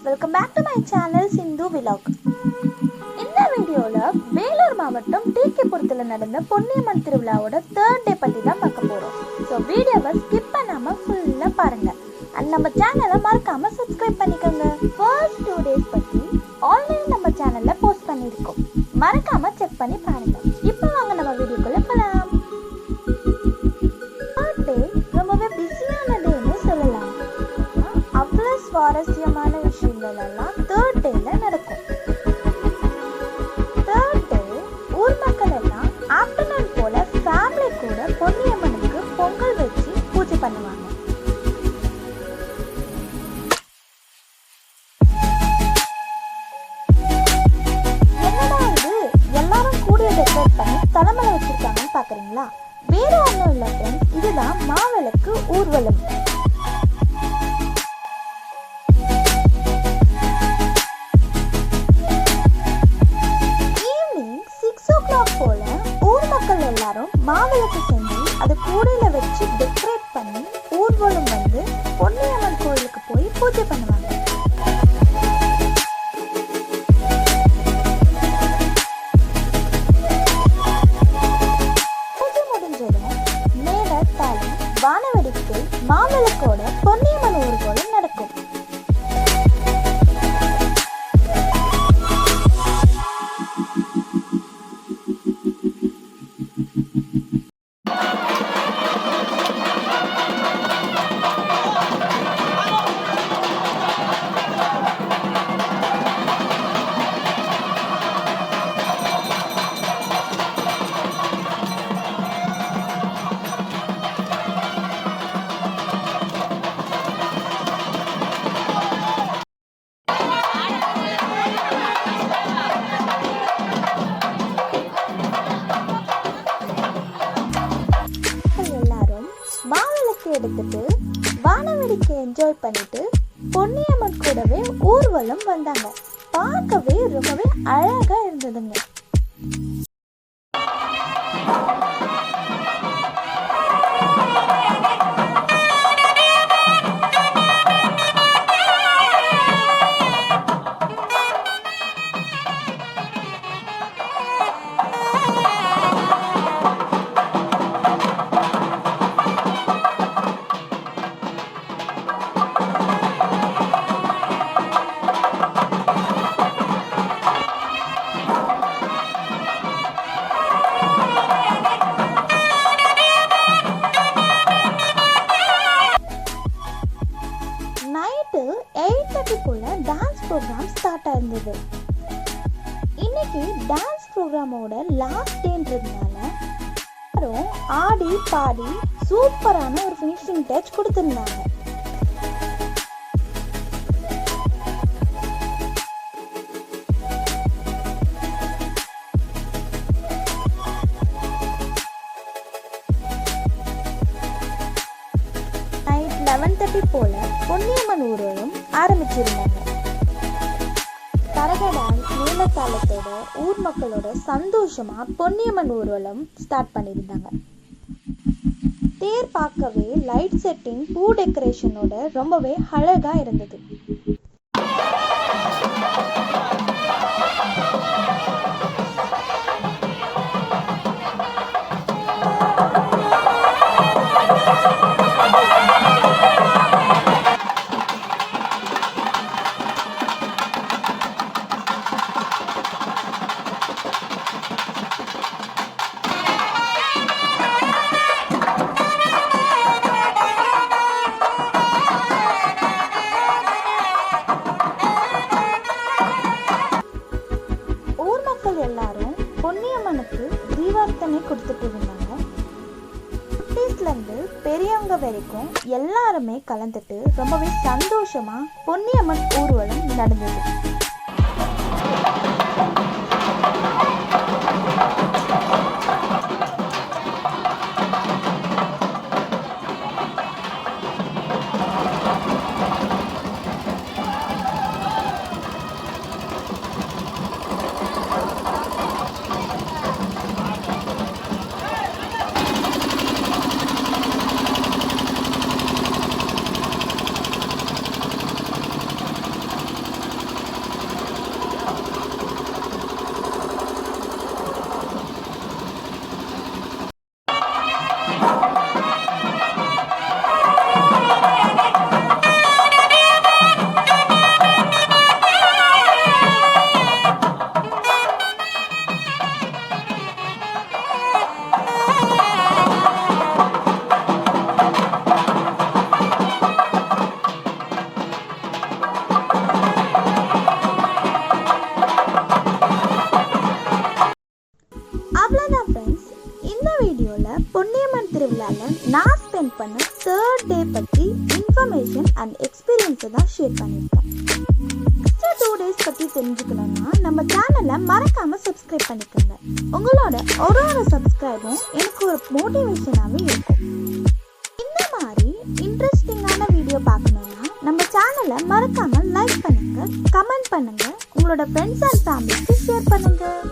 Welcome back to my channel Sindhu vlog. இந்த வீடியோவில் வேலூர் மாவட்டம் டிகேபுரத்தில் நடந்த பொன்னியம்மன் திருவிழாவோட 3rd டே பற்றி தான் பார்க்க போகிறோம். ஸோ வீடியோவை ஸ்கிப் பண்ணாமல் ஃபுல்லாக பாருங்கள் அண்ட் நம்ம சேனலை மறக்காமல் சப்ஸ்கிரைப் பண்ணிக்கோங்க. ஃபர்ஸ்ட் 2 days பற்றி ஆல்ரெடி நம்ம சேனலில் போஸ்ட் பண்ணியிருக்கோம், மறக்காமல் செக் பண்ணி பாருங்கள். இப்போ வாங்க நம்ம வீடியோக்குள்ளே போகலாம். 3rd டே ரொம்பவே பிஸியான டேன்னு சொல்லலாம். அவ்வளோ சுவாரஸ்யமான விஷயங்கள் எல்லாம் 3rd டேல நடக்கும். 3rd டே ஊர் மக்கள் எல்லாம் ஆஃப்டர்நூன் போல ஃபேமிலி கூட பொன்னியம்மனுக்கு பொங்கல் வச்சு பூஜை பண்ணுவாங்க. என்னடா இது எல்லாரும் கூடிய டெக்கரேட் பண்ணி தலைமையில வச்சிருக்காங்கன்னு பாக்குறீங்களா? வேற ஒன்றும் இல்லை ஃப்ரெண்ட்ஸ், இதுதான் மாவிளக்கு ஊர்வலம். போல ஊர் மக்கள் எல்லாரும் மாவிளக்கு செஞ்சு அதை கூடையில வச்சு டெக்கரேட் பண்ணி ஊர்வலம் வந்து பொன்னியம்மன் கோயிலுக்கு போய் பூஜை பண்ணுவாங்க. பூஜை முடிஞ்சதும் மேல தாளம் வானவெடிக்கை மாவிளக்கோட பொன்னியம்மன் ஊர்வலம் நடக்கும். எடுத்துட்டு வானவெடிக்கை என்ஜாய் பண்ணிட்டு பொன்னியம்மன் கூடவே ஊர்வலம் வந்தாங்க. பார்க்கவே ரொம்பவே அழகா இருந்ததுங்க. நைட்டு 8:30 போல டான்ஸ் ப்ரோக்ராம் ஸ்டார்ட் ஆயிருந்தது. இன்னைக்கு டான்ஸ் ப்ரோக்ராமோட லாஸ்ட் டேன்றதுனால எல்லாரும் ஆடி பாடி சூப்பரான ஒரு ஃபினிஷிங் டச் கொடுத்துருந்தாங்க. நைட் 11:30 போல பொன்னியம்மன் ஊர்வலம் ஆரம்பிச்சிருந்தாங்க. கரக டான்ஸ் மேளதாளத்தோட ஊர் மக்களோட சந்தோஷமா பொன்னியம்மன் ஊர்வலம் ஸ்டார்ட் பண்ணியிருந்தாங்க. தேர் பார்க்கவே லைட் செட்டிங் பூ டெக்கரேஷனோட ரொம்பவே அழகா இருந்தது. எல்லாரும் பொன்னியம்மனுக்கு தீபார்த்தனை கொடுத்துட்டு இருந்தாங்க. குட்டீஸ்ல இருந்து பெரியவங்க வரைக்கும் எல்லாருமே கலந்துட்டு ரொம்பவே சந்தோஷமா பொன்னியம்மன் ஊர்வலம் நடந்தது. வீடியோவில் பொன்னியம்மன் திருவிழாவில் நான் ஸ்பெண்ட் பண்ண தேர்ட் டே பற்றி இன்ஃபர்மேஷன் அண்ட் எக்ஸ்பீரியன்ஸை தான் ஷேர் பண்ணியிருக்கேன். நெக்ஸ்ட் 2 டேஸ் பற்றி தெரிஞ்சுக்கணுன்னா நம்ம சேனலை மறக்காமல் சப்ஸ்கிரைப் பண்ணிக்கோங்க. உங்களோட ஒரு சப்ஸ்கிரைபும் எனக்கு ஒரு மோட்டிவேஷனாகவே இருக்கும். இந்த மாதிரி இன்ட்ரெஸ்டிங்கான வீடியோ பார்க்கணுன்னா நம்ம சேனலை மறக்காமல் லைக் பண்ணுங்கள், கமெண்ட் பண்ணுங்கள், உங்களோட ஃப்ரெண்ட்ஸ் அண்ட் ஃபேமிலிக்கு ஷேர் பண்ணுங்கள்.